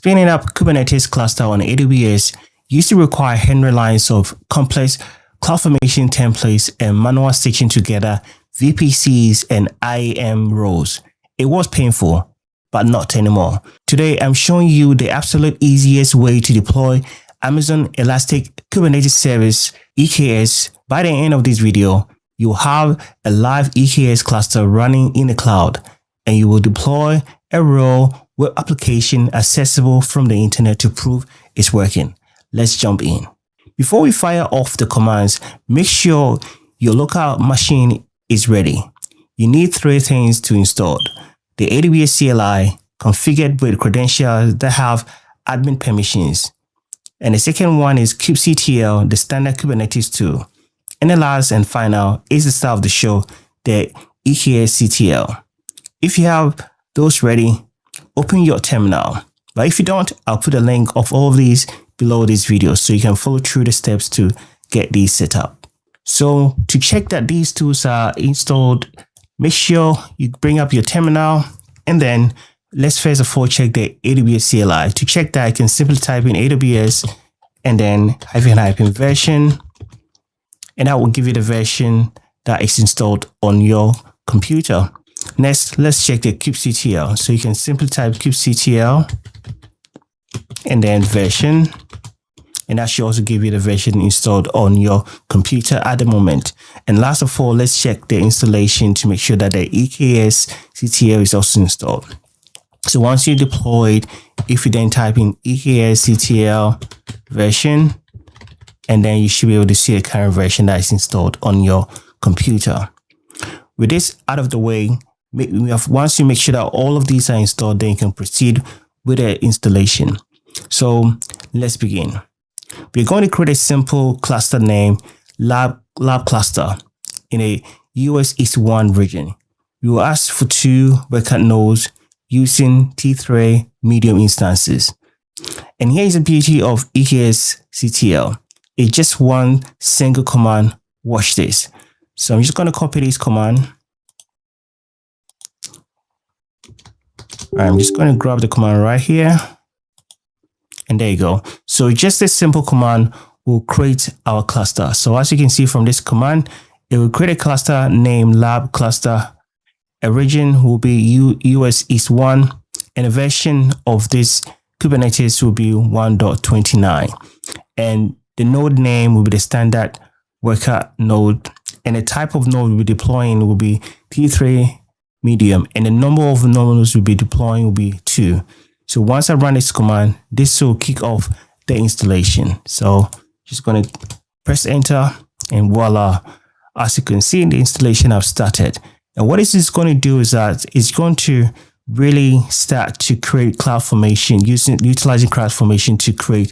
Spinning up Kubernetes cluster on AWS used to require hundreds lines of complex CloudFormation templates and manual stitching together VPCs and IAM roles. It was painful, but not anymore. Today, I'm showing you the absolute easiest way to deploy Amazon Elastic Kubernetes Service EKS. By the end of this video, you'll have a live EKS cluster running in the cloud, and you will deploy a raw web application accessible from the internet to prove it's working. Let's jump in. Before we fire off the commands, make sure your local machine is ready. You need three things to install: the AWS CLI, configured with credentials that have admin permissions. And the second one is kubectl, the standard Kubernetes tool. And the last and final is the star of the show, the eksctl. If you have those ready, open your terminal. But if you don't, I'll put a link of all of these below this video so you can follow through the steps to get these set up. So to check that these tools are installed, make sure you bring up your terminal, and then let's first of all check the AWS CLI. To check that, I can simply type in AWS and then --, version, and that will give you the version that is installed on your computer. Next, let's check the kubectl. So you can simply type kubectl and then version, and that should also give you the version installed on your computer at the moment. And last of all, let's check the installation to make sure that the eksctl is also installed. So once you deployed, if you then type in eksctl version, and then you should be able to see the current version that is installed on your computer. With this out of the way, once you make sure that all of these are installed, then you can proceed with the installation. So let's begin. We're going to create a simple cluster named lab cluster in a US East 1 region. We will ask for 2 worker nodes using T3 medium instances. And here is the beauty of eksctl. It's just one single command. Watch this. So I'm just going to copy this command. I'm just going to grab the command right here. And there you go. So just a simple command will create our cluster. So as you can see from this command, it will create a cluster named lab cluster. A region will be US East 1, and a version of this Kubernetes will be 1.29. And the node name will be the standard worker node, and the type of node we'll be deploying will be T3 medium, and the number of nodes we'll be deploying will be 2. So once I run this command, this will kick off the installation. So just going to press enter, and voila, as you can see, the installation have started. And what this is going to do is that it's going to really start to create CloudFormation, utilizing CloudFormation to create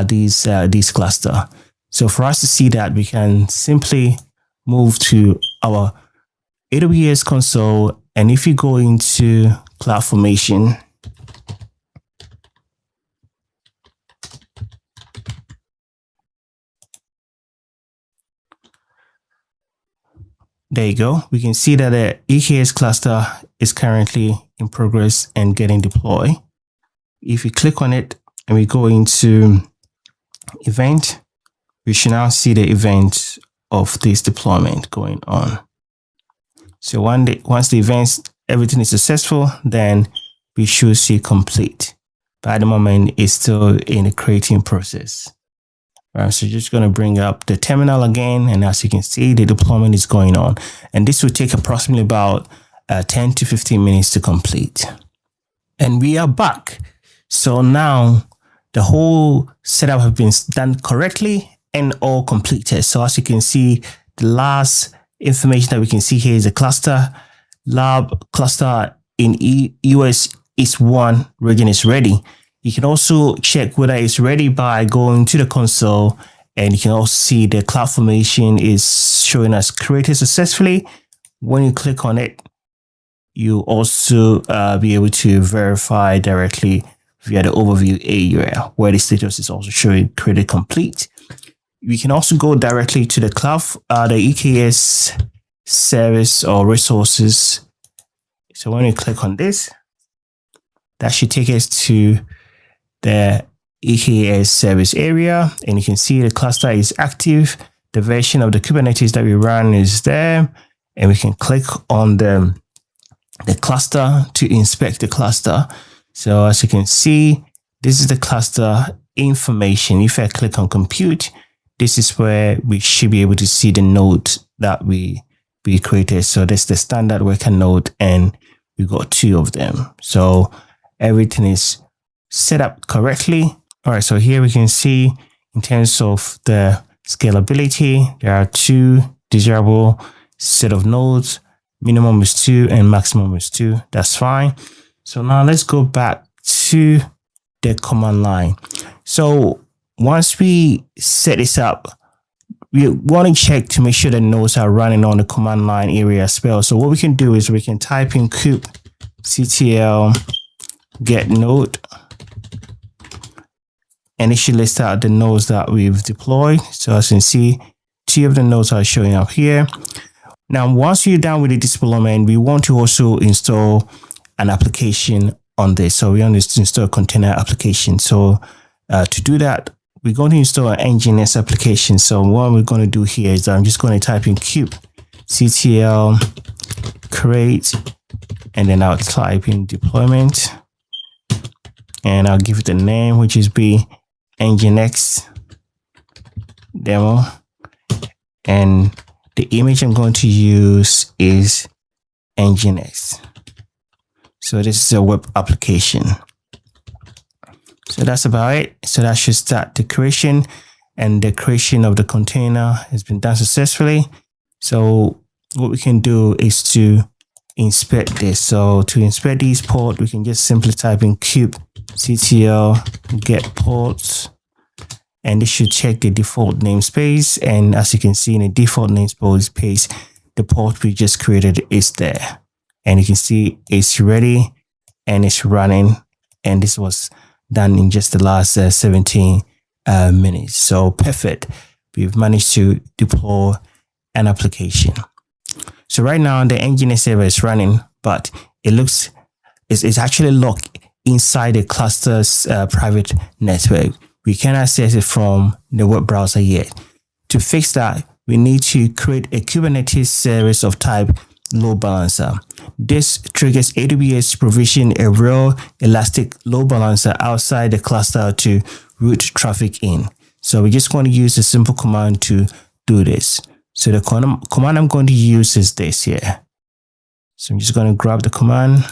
these cluster. So for us to see that, we can simply move to our AWS console, and if you go into CloudFormation, there you go. We can see that the EKS cluster is currently in progress and getting deployed. If you click on it and we go into event, we should now see the event of this deployment going on. So once the events, everything is successful, then we should see complete. But at the moment, it's still in the creating process. All right, so just going to bring up the terminal again, and as you can see, the deployment is going on, and this will take approximately about 10 to 15 minutes to complete. And we are back. So now the whole setup has been done correctly and all completed. So as you can see, the last information that we can see here is the cluster lab cluster in US East 1 region is ready. You can also check whether it's ready by going to the console, and you can also see the CloudFormation is showing us created successfully. When you click on it, you also be able to verify directly via the overview area where the status is also showing created complete. We can also go directly to the the EKS service or resources. So when you click on this, that should take us to the EKS service area, and you can see the cluster is active. The version of the Kubernetes that we run is there, and we can click on the cluster to inspect the cluster. So as you can see, this is the cluster information. If I click on compute, this is where we should be able to see the node that we created. So that's the standard worker node, and we got 2 of them. So everything is set up correctly. All right, so here we can see in terms of the scalability, there are 2 desirable set of nodes. Minimum is 2 and maximum is 2. That's fine. So now let's go back to the command line. So once we set this up, we want to check to make sure the nodes are running on the command line area as well. So what we can do is we can type in kubectl get node, and it should list out the nodes that we've deployed. So as you can see, 2 of the nodes are showing up here. Now, once you're done with the deployment, we want to also install an application on this. So we want to install a container application. So to do that, we're going to install an Nginx application. So what we're going to do here is I'm just going to type in kubectl create, and then I'll type in deployment, and I'll give it a name, which is be Nginx demo, and the image I'm going to use is Nginx. So this is a web application. So that's about it. So that should start the creation, and the creation of the container has been done successfully. So what we can do is to inspect this. So to inspect these ports, we can just simply type in kubectl get ports, and this should check the default namespace. And as you can see in the default namespace, the port we just created is there, and you can see it's ready and it's running, and this was done in just the last 17 minutes. So perfect. We've managed to deploy an application. So right now the Nginx server is running, but it's actually locked inside the cluster's private network. We can't access it from the web browser yet. To fix that, we need to create a Kubernetes service of type LoadBalancer. This triggers AWS to provision a real elastic load balancer outside the cluster to route traffic in. So we just want to use a simple command to do this. So the command I'm going to use is this here. So I'm just going to grab the command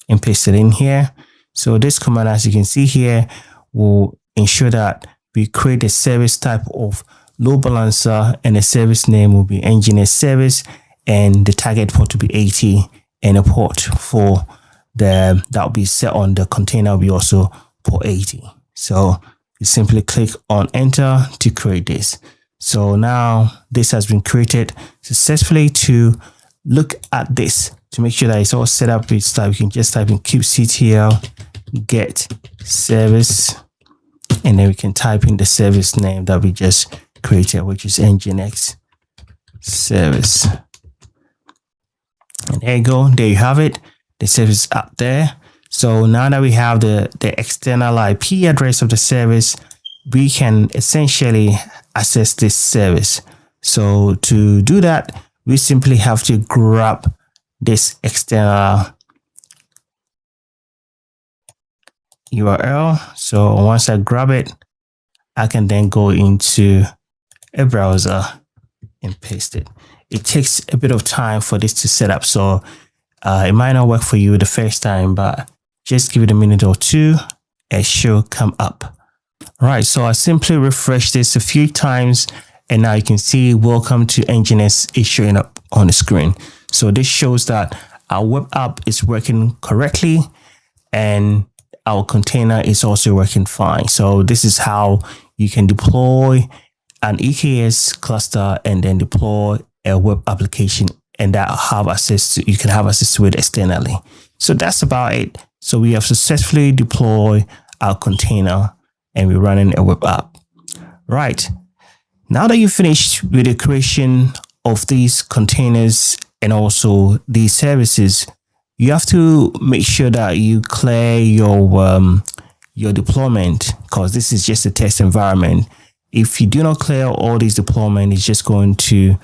and paste it in here. So this command, as you can see here, will ensure that we create a service type of load balancer, and the service name will be Nginx service, and the target port to be 80, and a port for that will be set on the container will be also port 80. So you simply click on enter to create this. So now this has been created successfully. To look at this to make sure that it's all set up, it's like you can just type in kubectl get service, and then we can type in the service name that we just created, which is Nginx service. And there you go. There you have it. The service up there. So now that we have the external IP address of the service, we can essentially access this service. So to do that, we simply have to grab this external URL. So once I grab it, I can then go into a browser and paste it. It takes a bit of time for this to set up, so it might not work for you the first time, but just give it a minute or two, it should come up. All right, so I simply refresh this a few times, and now you can see welcome to Nginx is showing up on the screen. So this shows that our web app is working correctly, and our container is also working fine. So this is how you can deploy an EKS cluster and then deploy a web application, and that you can have access to it externally. So that's about it. So we have successfully deployed our container and we're running a web app. Right. Now that you've finished with the creation of these containers and also these services, you have to make sure that you clear your your deployment, because this is just a test environment. If you do not clear all these deployment, it's just going to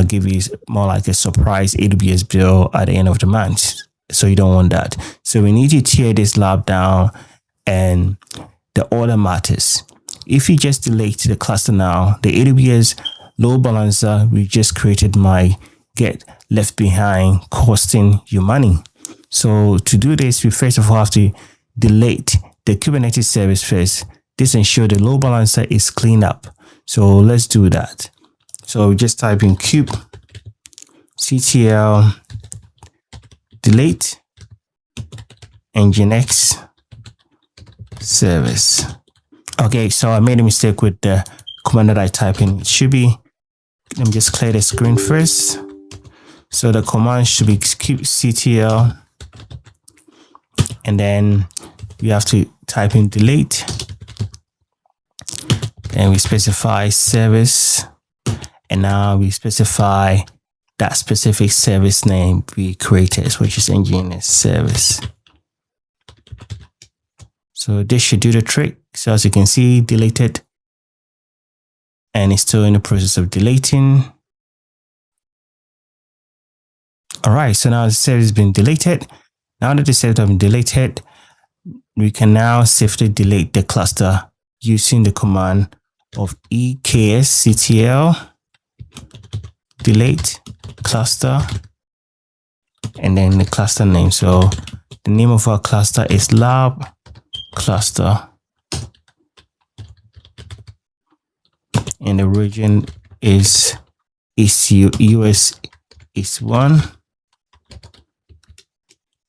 give you more like a surprise AWS bill at the end of the month. So you don't want that. So we need to tear this lab down, and the order matters. If you just delete the cluster now, the AWS load balancer we just created might get left behind, costing you money. So to do this, we first of all have to delete the Kubernetes service first. This ensures the load balancer is cleaned up. So let's do that. So just type in kubectl delete Nginx service. Okay, so I made a mistake with the command that I type in. It should be, let me just clear the screen first. So the command should be kubectl, and then we have to type in delete, and we specify service, and now we specify that specific service name we created, which is Nginx service. So this should do the trick. So as you can see, deleted, and it's still in the process of deleting. All right, so now the service has been deleted. Now that the service has been deleted, we can now safely delete the cluster using the command of eksctl delete cluster, and then the cluster name. So the name of our cluster is lab cluster, and the region is US East 1.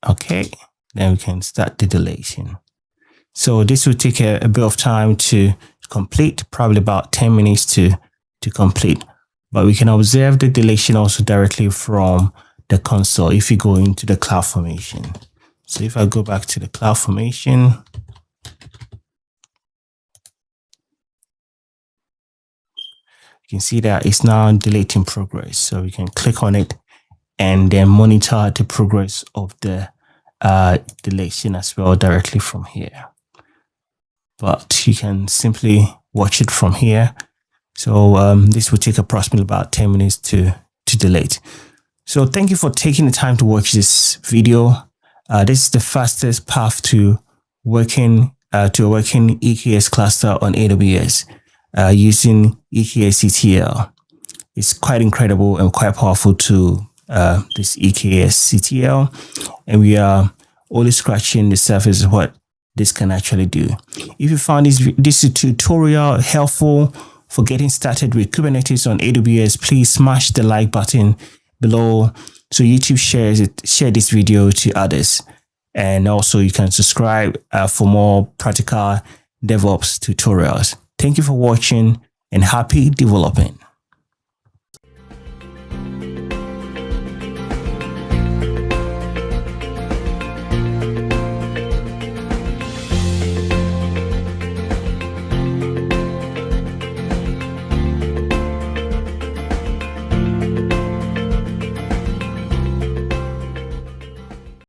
Okay, then we can start the deletion. So this will take a bit of time to complete, probably about 10 minutes to complete. But we can observe the deletion also directly from the console if you go into the CloudFormation. So if I go back to the CloudFormation, you can see that it's now deleting progress. So we can click on it and then monitor the progress of the deletion as well directly from here. But you can simply watch it from here. So this will take approximately about 10 minutes to delete. So thank you for taking the time to watch this video. This is the fastest path to working to a working EKS cluster on AWS using eksctl. It's quite incredible and quite powerful to this eksctl, and we are only scratching the surface of what this can actually do. If you found this tutorial helpful for getting started with Kubernetes on AWS, please smash the like button below so YouTube share this video to others. And also you can subscribe for more practical DevOps tutorials. Thank you for watching, and happy developing.